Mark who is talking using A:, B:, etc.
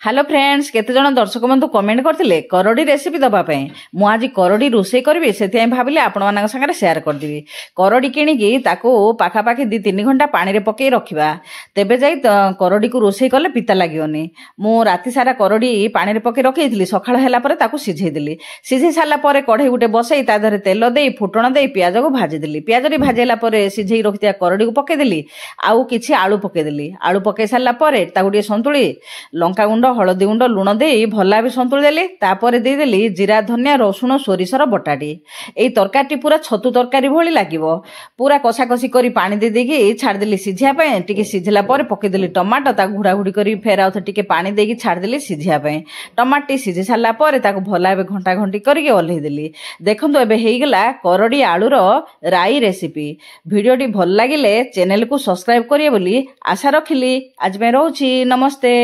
A: Hello friends केते जण दर्शक बंधु कमेंट करथिले करडी रेसिपी दबा पे मु आज करडी रोसे करबी सेति भाबिले आपण मानक संगे शेयर कर देबी। करडी किनिकी ताको पाखा पाखी 2-3 घंटा पानी रे पके रखिबा तेबे जाई करडी को रोसे कले पिता लागियोनी। मु राति सारा करडी पानी रे पके रखैथिली सखाळ हैला परे ताको सिझै देली। सिझै साला परे कढई गुटे बसई ता धरे तेल देई फुटण देई प्याज को भाजी देली। प्याज रे भाजेला परे सिझै रखिया करडी को पके देली आउ किछि आलू पके देली। आलू पके साला परे ताको डी संतुली लंका गुंड हलदी गुंड लुण दे भला भी संतुली देली। तापर देदेली जीरा धनिया रसुण सोरिषर बटाटी। एई तरकारी पूरा छतु तरकारी भली लागिवो। पूरा कषा कषी करी पानी दे देकी छाड़ देली सिझिया पे। टिके सिझिला पर पके देली टमाटो ता घुड़ा घुड़ी करी फेर आउ टिके पानी देकी छाड़ देली सिझिया पे। टमाटी सिझि साला पर ताको भला बे घंटा घंटी करके ओल्हेई देली। देखंतु एबे हेई गेला करडी आलूर राई रेसिपी। वीडियोटी भल लागिले चैनल को सब्सक्राइब करिए बोली आशा रखिली। आज में रहउची नमस्ते।